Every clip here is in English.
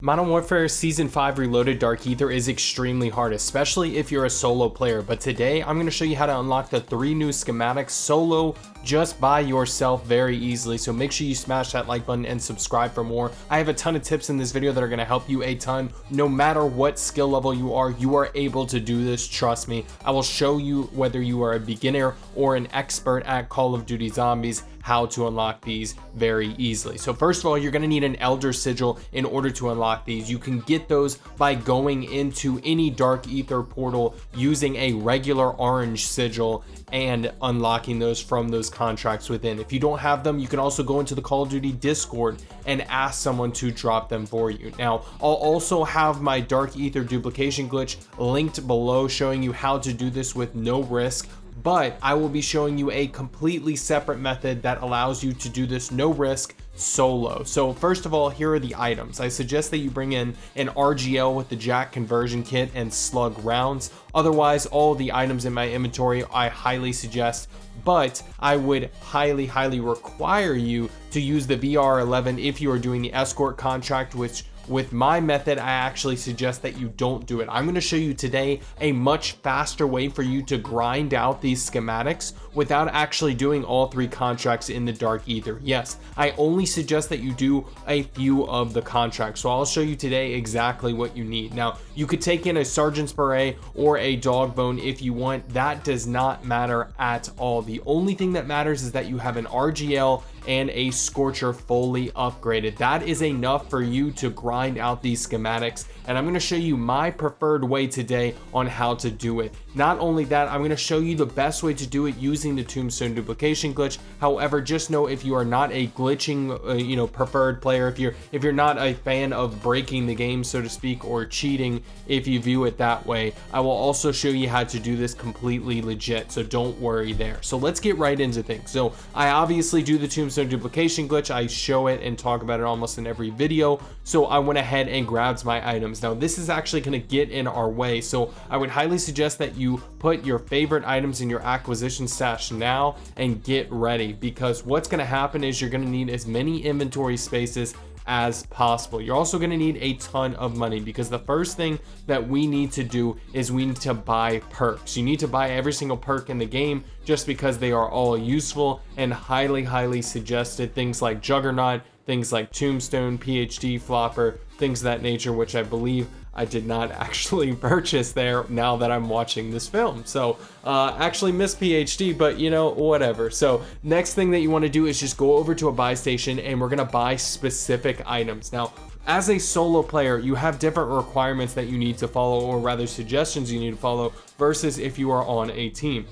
Modern Warfare Season 5 Reloaded Dark Aether is extremely hard, especially if you're a solo player, but today I'm going to show you how to unlock the 3 new schematics solo just by yourself very easily. So make sure you smash that like button and subscribe for more. I have a ton of tips in this video that are going to help you a ton. No matter what skill level you are able to do this, trust me. I will show you whether you are a beginner or an expert at Call of Duty Zombies how to unlock these very easily. So first of all, you're going to need an Elder Sigil in order to unlock these. You can get those by going into any Dark Aether portal using a regular orange sigil and unlocking those from those contracts within. If you don't have them, you can also go into the Call of Duty Discord and ask someone to drop them for you. Now, I'll also have my Dark Aether duplication glitch linked below showing you how to do this with no risk, but I will be showing you a completely separate method that allows you to do this no risk solo. So first of all, here are the items. I suggest that you bring in an RGL with the Jack conversion kit and slug rounds. Otherwise, all the items in my inventory I highly suggest, but I would highly require you to use the VR11 if you are doing the escort contract, which with my method, I actually suggest that you don't do it. I'm going to show you today a much faster way for you to grind out these schematics without actually doing all 3 contracts in the Dark Aether. Yes, I only suggest that you do a few of the contracts. So I'll show you today exactly what you need. Now, you could take in a Sergeant's Beret or a Dog Bone if you want. That does not matter at all. The only thing that matters is that you have an RGL and a Scorcher fully upgraded. That is enough for you to grind out these schematics, and I'm going to show you my preferred way today on how to do it. Not only that, I'm going to show you the best way to do it using the Tombstone duplication glitch. However, just know if you are not a glitching preferred player, if you're not a fan of breaking the game, so to speak, or cheating, if you view it that way, I will also show you how to do this completely legit, so don't worry there. So let's get right into things. So I obviously do the Tombstone duplication glitch. I show it and talk about it almost in every video, so I went ahead and grabbed my items. Now this is actually going to get in our way, so I would highly suggest that you put your favorite items in your acquisition stash now and get ready, because what's going to happen is you're going to need as many inventory spaces as possible. You're also going to need a ton of money, because the first thing that we need to do is we need to buy perks. You need to buy every single perk in the game just because they are all useful and highly suggested. Things like Juggernaut, things like Tombstone, PhD Flopper, things of that nature, which I believe I did not actually purchase there now that I'm watching this film. So actually missed PhD, but whatever. So next thing that you want to do is just go over to a buy station, and we're going to buy specific items. Now, as a solo player, you have different requirements that you need to follow, or rather suggestions you need to follow, versus if you are on a team.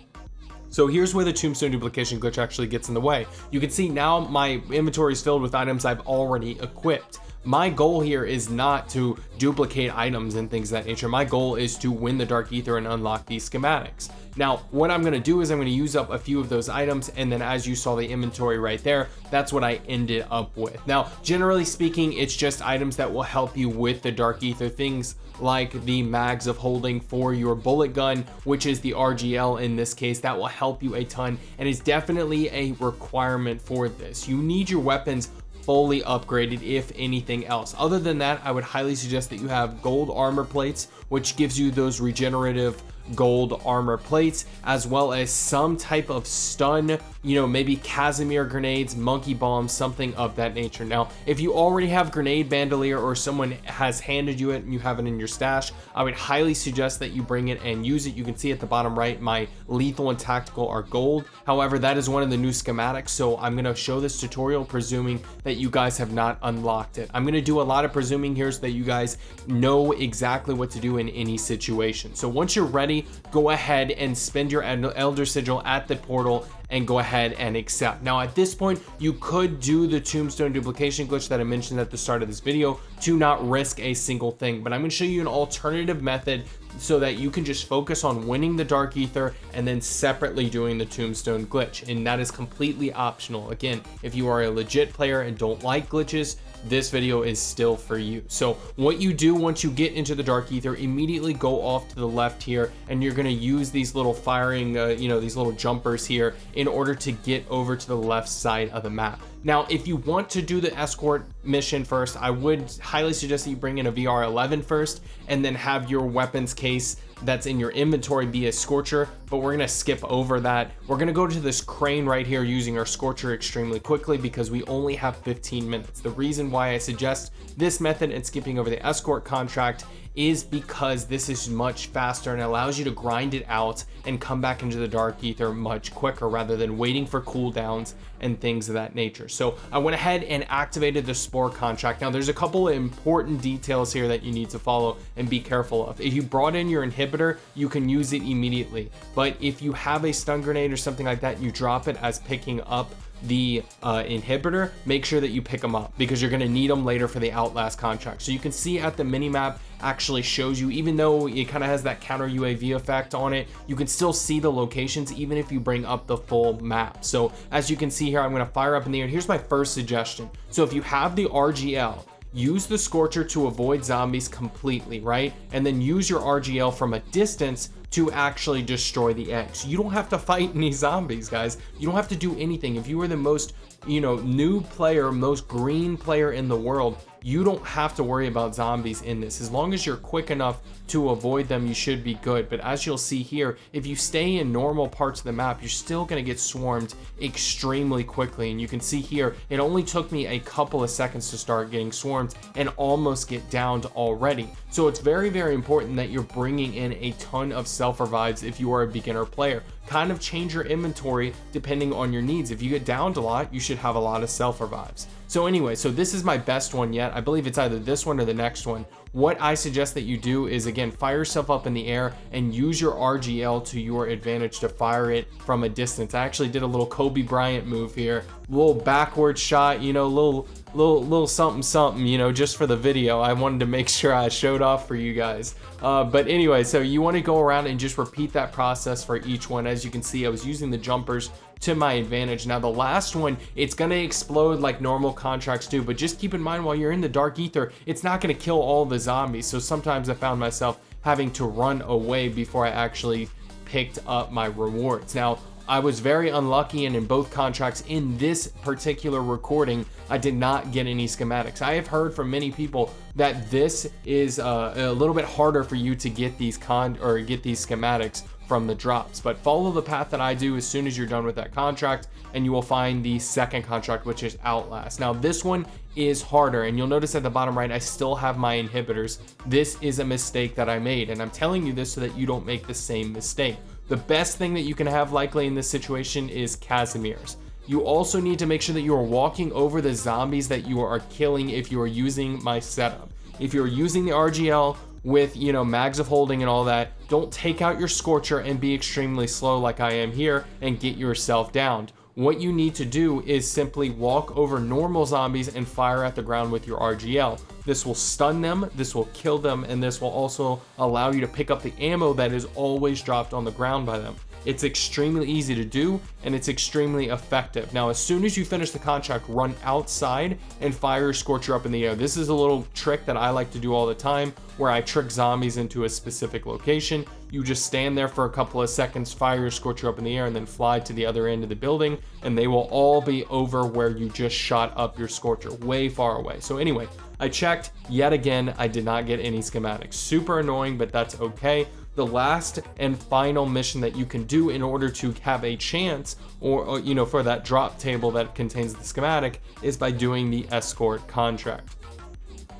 So here's where the Tombstone duplication glitch actually gets in the way. You can see now my inventory is filled with items I've already equipped. My goal here is not to duplicate items and things of that nature. My goal is to win the Dark Aether and unlock these schematics. Now, what I'm going to do is I'm going to use up a few of those items, and then as you saw the inventory right there, that's what I ended up with. Now, generally speaking, it's just items that will help you with the Dark Aether, things like the mags of holding for your bullet gun, which is the RGL in this case. That will help you a ton and is definitely a requirement for this. You need your weapons fully upgraded, if anything else. Other than that, I would highly suggest that you have gold armor plates, which gives you those regenerative gold armor plates, as well as some type of stun, maybe Casimir grenades, monkey bombs, something of that nature. Now, if you already have grenade bandolier or someone has handed you it and you have it in your stash, I would highly suggest that you bring it and use it. You can see at the bottom right, my lethal and tactical are gold. However, that is one of the new schematics, so I'm going to show this tutorial presuming that you guys have not unlocked it. I'm going to do a lot of presuming here so that you guys know exactly what to do in any situation. So once you're ready, go ahead and spend your Elder Sigil at the portal and go ahead and accept. Now at this point, you could do the Tombstone duplication glitch that I mentioned at the start of this video to not risk a single thing, but I'm going to show you an alternative method so that you can just focus on winning the Dark Aether and then separately doing the Tombstone glitch, and that is completely optional. Again, if you are a legit player and don't like glitches, this video is still for you. So what you do once you get into the Dark Aether, immediately go off to the left here, and you're going to use these little firing, these little jumpers here in order to get over to the left side of the map. Now, if you want to do the escort mission first, I would highly suggest that you bring in a VR11 first and then have your weapons case that's in your inventory be a Scorcher, but we're gonna skip over that. We're gonna go to this crane right here using our Scorcher extremely quickly because we only have 15 minutes. The reason why I suggest this method and skipping over the escort contract is because this is much faster and allows you to grind it out and come back into the Dark Aether much quicker rather than waiting for cooldowns and things of that nature. So I went ahead and activated the Spore contract. Now there's a couple of important details here that you need to follow and be careful of. If you brought in your inhibitor, you can use it immediately. But if you have a stun grenade or something like that, you drop it as picking up the inhibitor, make sure that you pick them up because you're going to need them later for the Outlast contract. So you can see at the minimap actually shows you, even though it kind of has that counter UAV effect on it, you can still see the locations even if you bring up the full map. So as you can see here, I'm going to fire up in the air. Here's my first suggestion. So if you have the RGL, use the Scorcher to avoid zombies completely, right? And then use your RGL from a distance to actually destroy the eggs. You don't have to fight any zombies, guys. You don't have to do anything. If you are the most, new player, most green player in the world, you don't have to worry about zombies in this. As long as you're quick enough to avoid them, you should be good. But as you'll see here, if you stay in normal parts of the map, you're still gonna get swarmed extremely quickly. And you can see here, it only took me a couple of seconds to start getting swarmed and almost get downed already. So it's very, very important that you're bringing in a ton of self-revives if you are a beginner player. Kind of change your inventory depending on your needs. If you get downed a lot, you should have a lot of self-revives. So anyway, so this is my best one yet. I believe it's either this one or the next one. What I suggest that you do is, again, fire yourself up in the air and use your RGL to your advantage to fire it from a distance. I actually did a little Kobe Bryant move here, little backward shot, little something, just for the video. I wanted to make sure I showed off for you guys. But anyway, so you want to go around and just repeat that process for each one. As you can see, I was using the jumpers to my advantage. Now the last one, it's gonna explode like normal contracts do, but just keep in mind while you're in the Dark Aether, it's not gonna kill all the zombies. So sometimes I found myself having to run away before I actually picked up my rewards. Now, I was very unlucky, and in both contracts in this particular recording, I did not get any schematics. I have heard from many people that this is a little bit harder for you to get these schematics from the drops, but follow the path that I do as soon as you're done with that contract, and you will find the second contract, which is Outlast. Now this one is harder, and you'll notice at the bottom right, I still have my inhibitors. This is a mistake that I made, and I'm telling you this so that you don't make the same mistake. The best thing that you can have likely in this situation is Casimirs. You also need to make sure that you are walking over the zombies that you are killing if you are using my setup. If you're using the RGL with, mags of holding and all that, don't take out your Scorcher and be extremely slow like I am here and get yourself downed. What you need to do is simply walk over normal zombies and fire at the ground with your RGL. This will stun them, this will kill them, and this will also allow you to pick up the ammo that is always dropped on the ground by them. It's extremely easy to do, and it's extremely effective. Now, as soon as you finish the contract, run outside and fire your Scorcher up in the air. This is a little trick that I like to do all the time, where I trick zombies into a specific location. You just stand there for a couple of seconds, fire your Scorcher up in the air, and then fly to the other end of the building, and they will all be over where you just shot up your Scorcher, way far away. So anyway, I checked, yet again, I did not get any schematics. Super annoying, but that's okay. The last and final mission that you can do in order to have a chance or for that drop table that contains the schematic is by doing the escort contract.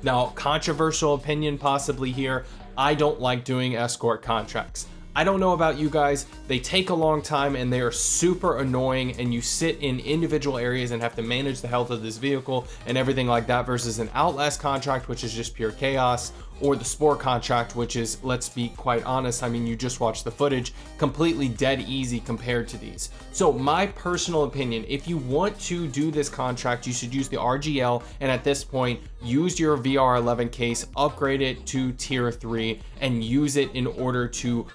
Now, controversial opinion possibly here, I don't like doing escort contracts. I don't know about you guys, they take a long time and they are super annoying, and you sit in individual areas and have to manage the health of this vehicle and everything like that, versus an Outlast contract, which is just pure chaos, or the Spore contract, which is, let's be quite honest, I mean, you just watched the footage, completely dead easy compared to these. So my personal opinion, if you want to do this contract, you should use the RGL, and at this point, use your VR11 case, upgrade it to tier 3, and use it in order to,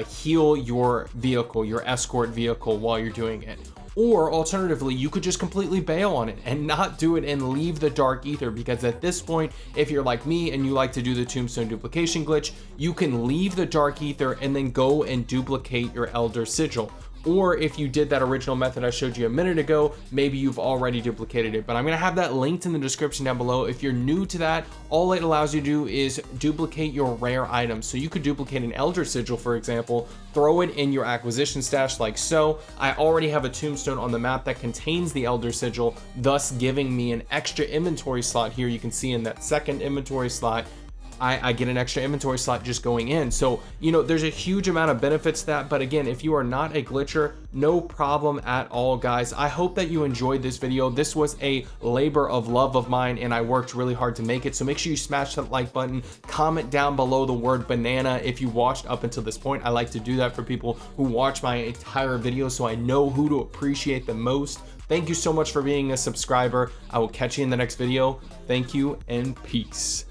heal your vehicle, your escort vehicle, while you're doing it. Or alternatively, you could just completely bail on it and not do it and leave the Dark Aether, because at this point, if you're like me and you like to do the Tombstone duplication glitch, you can leave the Dark Aether and then go and duplicate your Elder Sigil. or if you did that original method I showed you a minute ago, maybe you've already duplicated it. But I'm gonna have that linked in the description down below. If you're new to that, all it allows you to do is duplicate your rare items. So you could duplicate an Elder Sigil, for example, throw it in your acquisition stash like so. I already have a Tombstone on the map that contains the Elder Sigil, thus giving me an extra inventory slot here. You can see in that second inventory slot, I get an extra inventory slot just going in. So, you know, there's a huge amount of benefits to that. But again, if you are not a glitcher, no problem at all, guys. I hope that you enjoyed this video. This was a labor of love of mine, and I worked really hard to make it. So make sure you smash that like button, comment down below the word banana if you watched up until this point. I like to do that for people who watch my entire video, so I know who to appreciate the most. Thank you so much for being a subscriber. I will catch you in the next video. Thank you and peace.